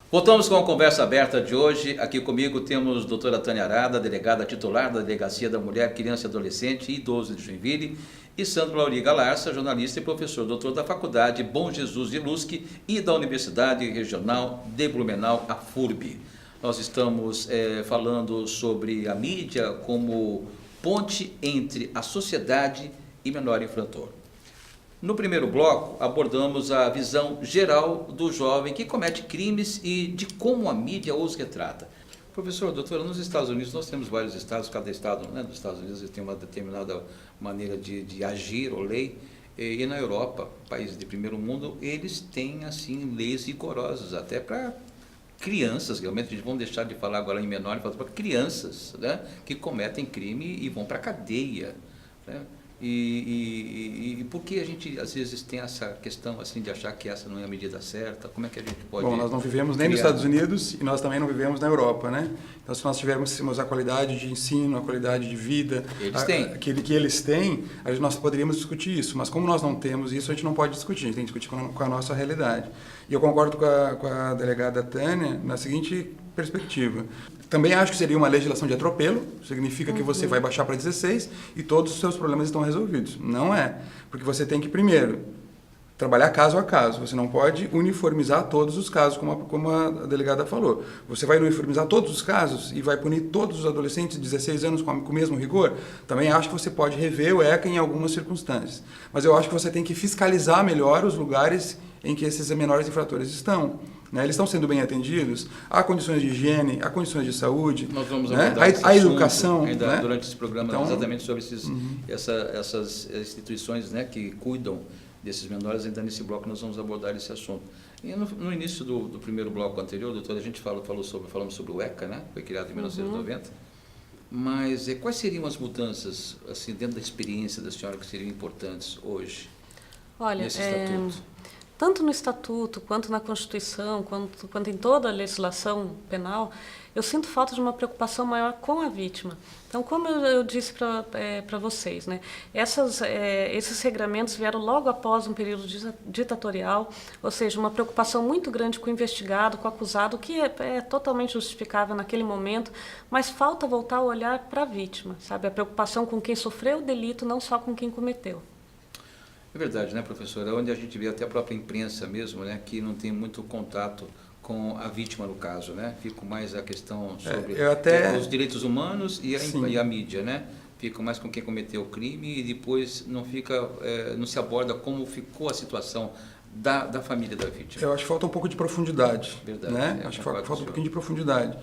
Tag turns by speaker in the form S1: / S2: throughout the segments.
S1: Voltamos com a conversa aberta de hoje. Aqui comigo temos a doutora Tânia Arada, delegada titular da Delegacia da Mulher, Criança, Adolescente e Idoso de Joinville, e Sandro Lauri Galarça, jornalista e professor doutor da Faculdade Bom Jesus de Lusque e da Universidade Regional de Blumenau, a FURB. Nós estamos falando sobre a mídia como ponte entre a sociedade e menor infrator. No primeiro bloco, abordamos a visão geral do jovem que comete crimes e de como a mídia os retrata. Professor, doutora, nos Estados Unidos nós temos vários estados, cada estado, né, dos Estados Unidos tem uma determinada maneira de agir ou lei, e na Europa, países de primeiro mundo, eles têm assim leis rigorosas até para crianças, realmente, vamos deixar de falar agora em menor, para crianças, né, que cometem crime e vão para a cadeia, né? E por que a gente às vezes tem essa questão assim de achar que essa não é a medida certa? Como é que a gente pode...
S2: Bom, nós não vivemos nem nos Estados Unidos e nós também não vivemos na Europa, né? Então, se nós tivéssemos a qualidade de ensino, a qualidade de vida que eles têm, nós poderíamos discutir isso. Mas como nós não temos isso, a gente não pode discutir. A gente tem que discutir com a nossa realidade. E eu concordo com a delegada Tânia na seguinte perspectiva. Também acho que seria uma legislação de atropelo, significa que você vai baixar para 16 e todos os seus problemas estão resolvidos. Não é, porque você tem que, primeiro, trabalhar caso a caso. Você não pode uniformizar todos os casos, como a delegada falou. Você vai uniformizar todos os casos e vai punir todos os adolescentes de 16 anos com o mesmo rigor? Também acho que você pode rever o ECA em algumas circunstâncias. Mas eu acho que você tem que fiscalizar melhor os lugares em que esses menores infratores estão. Né? Eles estão sendo bem atendidos, há condições de higiene, há condições de saúde,
S1: nós vamos
S2: né?
S1: a
S2: educação.
S1: Ainda
S2: né?
S1: durante esse programa,
S2: então,
S1: exatamente sobre essas instituições, né, que cuidam desses menores, ainda nesse bloco nós vamos abordar esse assunto. E no início do primeiro bloco anterior, doutor, a gente falamos sobre o ECA, né? Foi criado em 1990. Mas quais seriam as mudanças, assim, dentro da experiência da senhora, que seriam importantes hoje, nesse estatuto?
S3: Tanto no Estatuto, quanto na Constituição, quanto em toda a legislação penal, eu sinto falta de uma preocupação maior com a vítima. Então, como eu disse para vocês, né, esses regramentos vieram logo após um período ditatorial, ou seja, uma preocupação muito grande com o investigado, com o acusado, que é totalmente justificável naquele momento, mas falta voltar a olhar para a vítima, sabe? A preocupação com quem sofreu o delito, não só com quem cometeu.
S1: É verdade, né, professora? Onde a gente vê até a própria imprensa mesmo, né, que não tem muito contato com a vítima no caso, né? Fica mais a questão sobre os direitos humanos e a mídia, né? Fica mais com quem cometeu o crime e depois não se aborda como ficou a situação da família da vítima.
S2: Eu acho que falta um pouco de profundidade.
S1: Verdade.
S2: Né? Acho que falta um pouquinho de profundidade.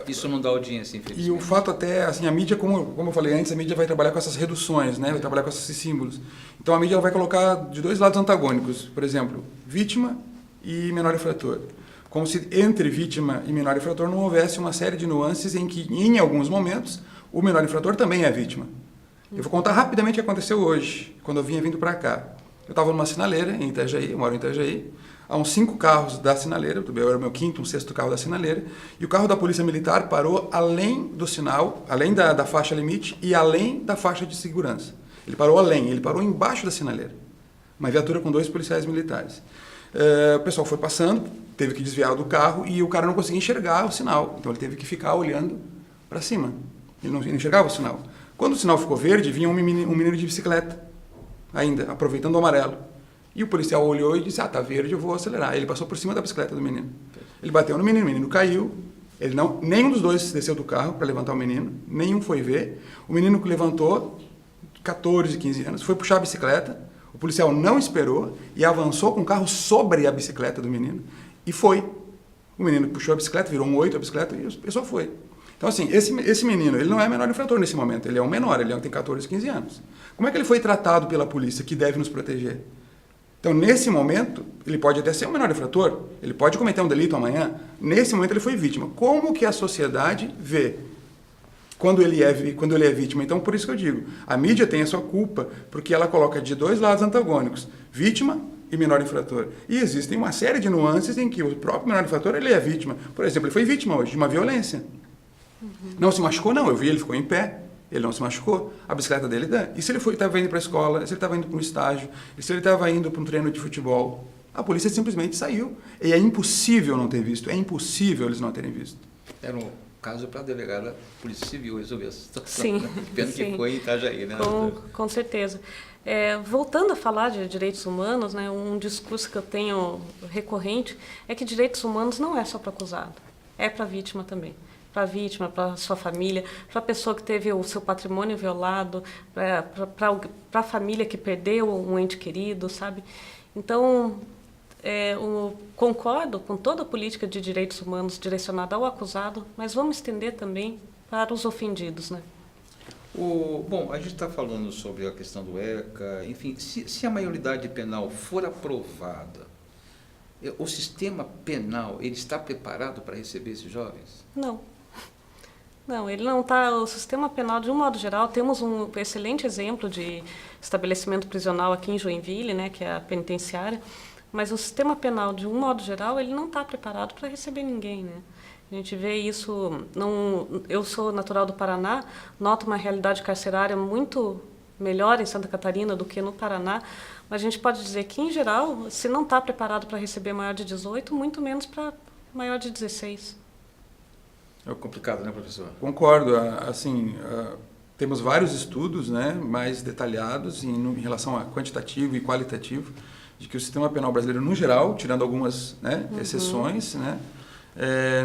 S1: Isso não dá audiência, infelizmente.
S2: E o fato até, assim, a mídia, como eu falei antes, a mídia vai trabalhar com essas reduções, né? Vai trabalhar com esses símbolos. Então a mídia ela vai colocar de dois lados antagônicos, por exemplo, vítima e menor infrator. Como se entre vítima e menor infrator não houvesse uma série de nuances em que, em alguns momentos, o menor infrator também é vítima. Eu vou contar rapidamente o que aconteceu hoje, quando eu vindo para cá. Eu estava numa sinaleira em Itajaí, eu moro em Itajaí, há uns 5 carros da sinaleira, eu era o meu quinto, um sexto carro da sinaleira, e o carro da Polícia Militar parou além do sinal, além da faixa limite e além da faixa de segurança. Ele parou embaixo da sinaleira. Uma viatura com 2 policiais militares. O pessoal foi passando, teve que desviar do carro e o cara não conseguia enxergar o sinal, então ele teve que ficar olhando para cima. Ele não enxergava o sinal. Quando o sinal ficou verde, vinha um menino de bicicleta, ainda, aproveitando o amarelo. E o policial olhou e disse, tá verde, eu vou acelerar. Ele passou por cima da bicicleta do menino. Ele bateu no menino, o menino caiu. Nenhum dos dois desceu do carro para levantar o menino, nenhum foi ver. O menino que levantou, 14, 15 anos, foi puxar a bicicleta. O policial não esperou e avançou com o carro sobre a bicicleta do menino e foi. O menino puxou a bicicleta, virou um 8 a bicicleta e a pessoa foi. Então, assim, esse menino, ele não é menor infrator nesse momento, ele é um menor, ele tem 14, 15 anos. Como é que ele foi tratado pela polícia, que deve nos proteger? Então, nesse momento, ele pode até ser um menor infrator, ele pode cometer um delito amanhã, nesse momento ele foi vítima. Como que a sociedade vê quando ele é vítima? Então, por isso que eu digo, a mídia tem a sua culpa, porque ela coloca de dois lados antagônicos, vítima e menor infrator. E existem uma série de nuances em que o próprio menor infrator ele é vítima. Por exemplo, ele foi vítima hoje de uma violência. Não se machucou, não. Eu vi, ele ficou em pé. Ele não se machucou. A bicicleta dele dá. E se ele estava indo para a escola, se ele estava indo para um estágio, e se ele estava indo para um treino de futebol? A polícia simplesmente saiu. E é impossível não ter visto, é impossível eles não terem visto.
S1: Era um caso para a delegada Polícia Civil resolver essa situação.
S3: Sim,
S1: Né? Pena
S3: sim.
S1: que foi em Itajaí, né?
S3: Com certeza. Voltando a falar de direitos humanos, né, um discurso que eu tenho recorrente é que direitos humanos não é só para o acusado, é para a vítima também. Para a vítima, para a sua família, para a pessoa que teve o seu patrimônio violado, para a família que perdeu um ente querido, sabe? Então, concordo com toda a política de direitos humanos direcionada ao acusado, mas vamos estender também para os ofendidos, né?
S1: Bom, a gente está falando sobre a questão do ECA, enfim, se a maioridade penal for aprovada, o sistema penal ele está preparado para receber esses jovens?
S3: Não. Não, ele não está. O sistema penal, de um modo geral, temos um excelente exemplo de estabelecimento prisional aqui em Joinville, né, que é a penitenciária, mas o sistema penal, de um modo geral, ele não está preparado para receber ninguém, né? A gente vê isso. Eu sou natural do Paraná, noto uma realidade carcerária muito melhor em Santa Catarina do que no Paraná, mas a gente pode dizer que, em geral, se não está preparado para receber maior de 18, muito menos para maior de 16.
S1: É complicado, né, professor?
S2: Concordo. Assim, temos vários estudos, né, mais detalhados em relação a quantitativo e qualitativo, de que o sistema penal brasileiro, no geral, tirando algumas, né, exceções, né,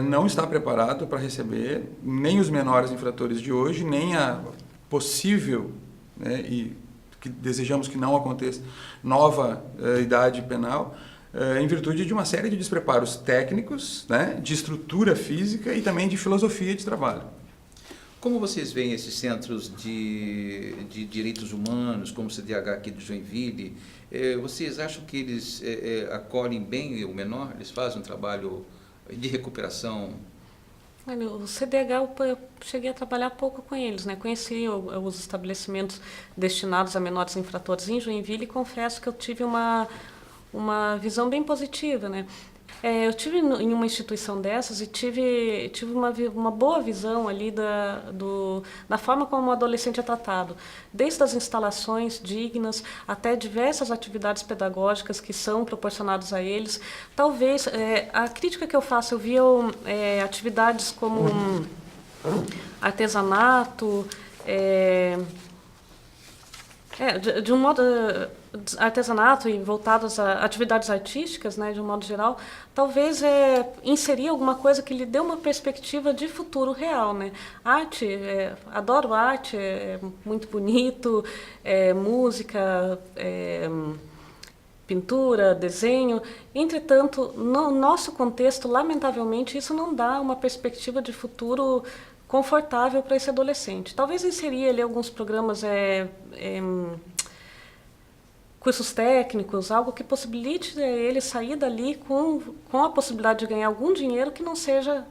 S2: não está preparado para receber nem os menores infratores de hoje, nem a possível, né, e que desejamos que não aconteça, nova idade penal, em virtude de uma série de despreparos técnicos, né, de estrutura física e também de filosofia de trabalho.
S1: Como vocês veem esses centros de direitos humanos, como o CDH aqui de Joinville, vocês acham que eles acolhem bem o menor? Eles fazem um trabalho de recuperação?
S3: Olha, o CDH, eu cheguei a trabalhar pouco com eles, né? Conheci os estabelecimentos destinados a menores infratores em Joinville e confesso que eu tive uma visão bem positiva, né? Eu tive em uma instituição dessas e tive uma boa visão ali da forma como o adolescente é tratado, desde as instalações dignas até diversas atividades pedagógicas que são proporcionadas a eles. Talvez, a crítica que eu faço, eu via atividades como artesanato, de um modo artesanato e voltados a atividades artísticas, né, de um modo geral, talvez inserir alguma coisa que lhe dê uma perspectiva de futuro real, né? Arte, adoro arte, é muito bonito, música, pintura, desenho. Entretanto, no nosso contexto, lamentavelmente, isso não dá uma perspectiva de futuro confortável para esse adolescente. Talvez inserir ali alguns programas, cursos técnicos, algo que possibilite ele sair dali com a possibilidade de ganhar algum dinheiro que não seja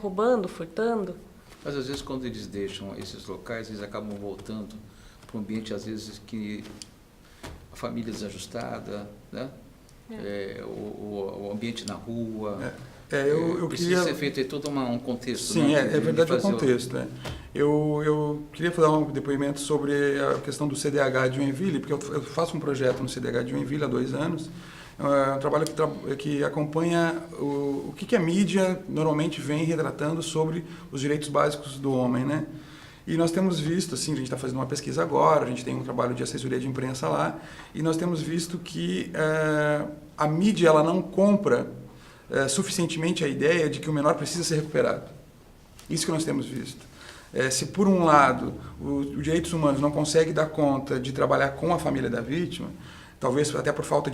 S3: roubando, furtando.
S1: Mas às vezes quando eles deixam esses locais, eles acabam voltando para um ambiente, às vezes, que a família desajustada, né? O ambiente na rua.
S2: Eu
S1: precisa
S2: queria
S1: ser feito aí todo um contexto.
S2: Sim,
S1: né?
S2: é verdade o contexto. Eu queria dar um depoimento sobre a questão do CDH de Joinville, porque eu faço um projeto no CDH de Joinville há 2 anos, um trabalho que acompanha o que a mídia normalmente vem retratando sobre os direitos básicos do homem, né? E nós temos visto, assim, a gente está fazendo uma pesquisa agora, a gente tem um trabalho de assessoria de imprensa lá, e nós temos visto que a mídia ela não compra suficientemente a ideia de que o menor precisa ser recuperado. Isso que nós temos visto. Se por um lado os direitos humanos não conseguem dar conta de trabalhar com a família da vítima, talvez até por falta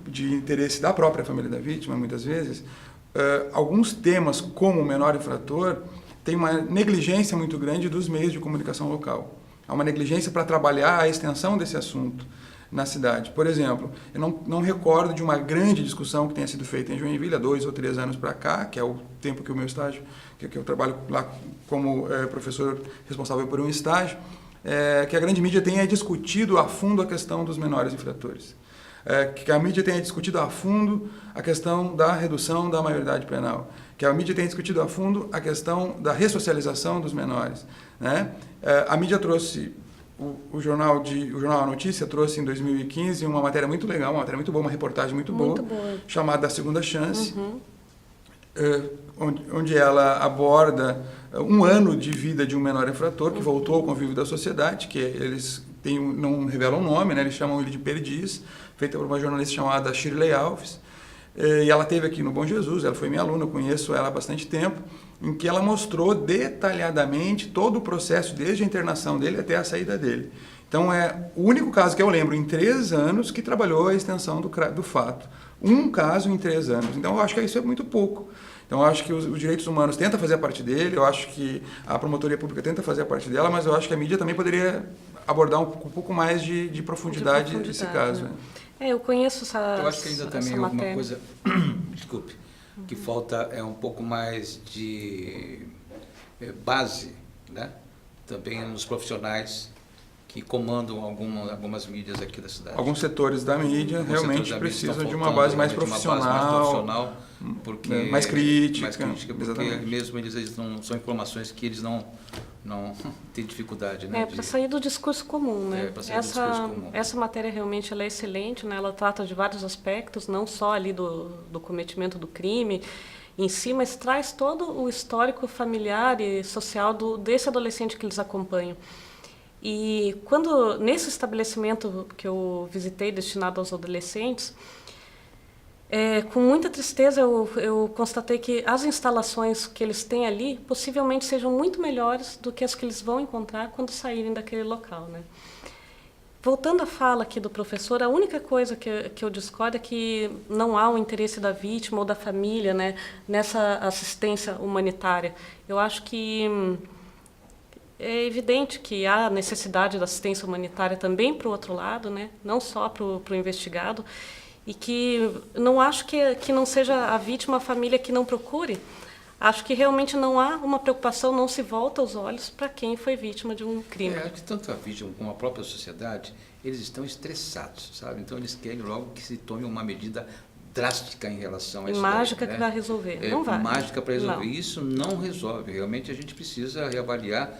S2: de interesse da própria família da vítima, muitas vezes, alguns temas como o menor infrator têm uma negligência muito grande dos meios de comunicação local. Há uma negligência para trabalhar a extensão desse assunto na cidade. Por exemplo, eu não recordo de uma grande discussão que tenha sido feita em Joinville há 2 ou 3 anos para cá, que é o tempo que o meu estágio, que eu trabalho lá como professor responsável por um estágio, que a grande mídia tenha discutido a fundo a questão dos menores infratores. Que a mídia tenha discutido a fundo a questão da redução da maioridade penal, que a mídia tenha discutido a fundo a questão da ressocialização dos menores, né? A mídia trouxe o jornal A Notícia trouxe em 2015 uma matéria muito legal, uma matéria muito boa, uma reportagem muito boa, chamada A Segunda Chance, onde ela aborda um ano de vida de um menor infrator que voltou ao convívio da sociedade, que eles não revelam o nome, né? Eles chamam ele de Perdiz, feita por uma jornalista chamada Shirley Alves. E ela esteve aqui no Bom Jesus, ela foi minha aluna, eu conheço ela há bastante tempo, em que ela mostrou detalhadamente todo o processo, desde a internação dele até a saída dele. Então, é o único caso que eu lembro em 3 anos que trabalhou a extensão do fato. Um caso em 3 anos. Então, eu acho que isso é muito pouco. Então, eu acho que os direitos humanos tentam fazer a parte dele, eu acho que a promotoria pública tenta fazer a parte dela, mas eu acho que a mídia também poderia abordar um pouco mais de profundidade esse caso.
S3: Né? Eu conheço
S1: eu acho que ainda também alguma coisa, desculpe, que falta é um pouco mais de base, né? Também nos profissionais que comandam algumas mídias aqui da cidade.
S2: Alguns setores da mídia realmente precisam de uma base mais profissional,
S1: porque
S2: mais crítica,
S1: porque
S2: exatamente.
S1: mesmo eles não são informações que eles não têm dificuldade, né?
S3: Para sair do discurso comum, né?
S1: Discurso comum.
S3: Essa matéria realmente ela é excelente, né? Ela trata de vários aspectos, não só ali do cometimento do crime em si, mas traz todo o histórico familiar e social desse adolescente que eles acompanham. E nesse estabelecimento que eu visitei, destinado aos adolescentes, com muita tristeza eu constatei que as instalações que eles têm ali possivelmente sejam muito melhores do que as que eles vão encontrar quando saírem daquele local, né? Voltando à fala aqui do professor, a única coisa que eu discordo é que não há um interesse da vítima ou da família, né, nessa assistência humanitária. Eu acho que é evidente que há necessidade da assistência humanitária também para o outro lado, né? Não só para o investigado, e que não acho que não seja a vítima, a família que não procure. Acho que realmente não há uma preocupação, não se volta os olhos para quem foi vítima de um crime.
S1: Acho que tanto a vítima como a própria sociedade, eles estão estressados, sabe? Então eles querem logo que se tome uma medida drástica em relação a isso.
S3: Mágica
S1: daí,
S3: que
S1: né?
S3: vai resolver. Não vai.
S1: Mágica para resolver.
S3: Não.
S1: Isso não resolve. Realmente a gente precisa reavaliar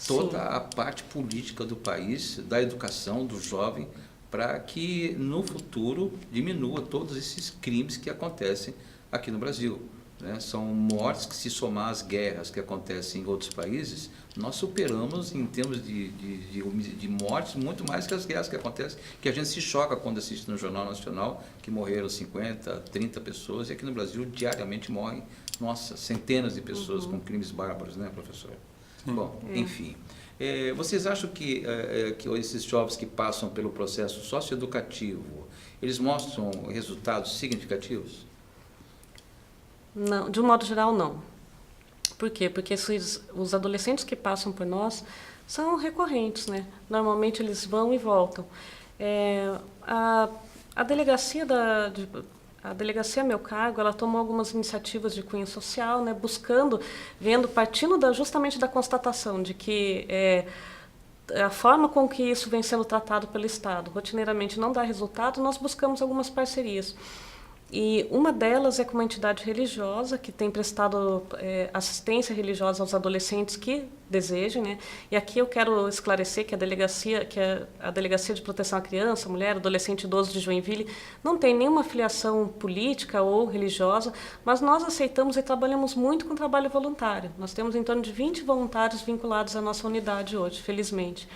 S1: toda
S3: Sim.
S1: a parte política do país, da educação do jovem, para que no futuro diminua todos esses crimes que acontecem aqui no Brasil. Né? São mortes que, se somar às guerras que acontecem em outros países, nós superamos em termos de mortes muito mais que as guerras que acontecem, que a gente se choca quando assiste no Jornal Nacional que morreram 50, 30 pessoas, e aqui no Brasil diariamente morrem, centenas de pessoas com crimes bárbaros, né, professor? Bom, enfim. Vocês acham que esses jovens que passam pelo processo socioeducativo, eles mostram resultados significativos?
S3: Não, de um modo geral, não. Por quê? Porque os adolescentes que passam por nós são recorrentes, né? Normalmente eles vão e voltam. A delegacia a delegacia Meu Cargo, ela tomou algumas iniciativas de cunho social, né, partindo justamente da constatação de que a forma com que isso vem sendo tratado pelo Estado rotineiramente não dá resultado, nós buscamos algumas parcerias. E uma delas é com uma entidade religiosa que tem prestado assistência religiosa aos adolescentes que desejem, né? E aqui eu quero esclarecer que a Delegacia de Proteção à Criança, Mulher, Adolescente e Idoso de Joinville não tem nenhuma filiação política ou religiosa, mas nós aceitamos e trabalhamos muito com trabalho voluntário. Nós temos em torno de 20 voluntários vinculados à nossa unidade hoje, felizmente.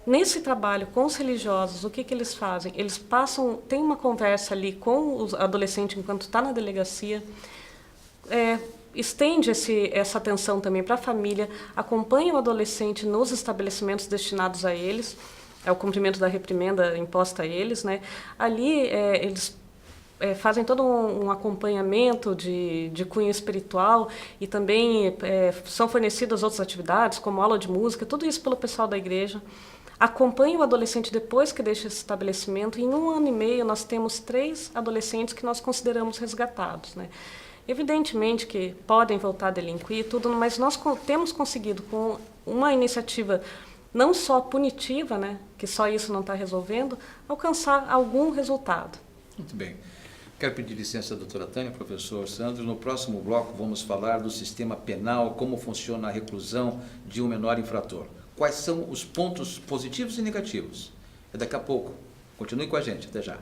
S3: Nesse trabalho com os religiosos, o que eles fazem? Eles têm uma conversa ali com o adolescente enquanto está na delegacia, estende essa atenção também para a família, acompanha o adolescente nos estabelecimentos destinados a eles, ao cumprimento da reprimenda imposta a eles, né? Ali eles fazem todo um acompanhamento de cunho espiritual e também são fornecidas outras atividades, como aula de música, tudo isso pelo pessoal da igreja. Acompanha o adolescente depois que deixa esse estabelecimento. Em 1 ano e meio, nós temos 3 adolescentes que nós consideramos resgatados, né? Evidentemente que podem voltar a delinquir e tudo, mas nós temos conseguido, com uma iniciativa não só punitiva, né, que só isso não está resolvendo, alcançar algum resultado.
S1: Muito bem. Quero pedir licença à doutora Tânia, professor Sandro. No próximo bloco vamos falar do sistema penal, como funciona a reclusão de um menor infrator. quais são os pontos positivos e negativos. É daqui a pouco. Continue com a gente, até já.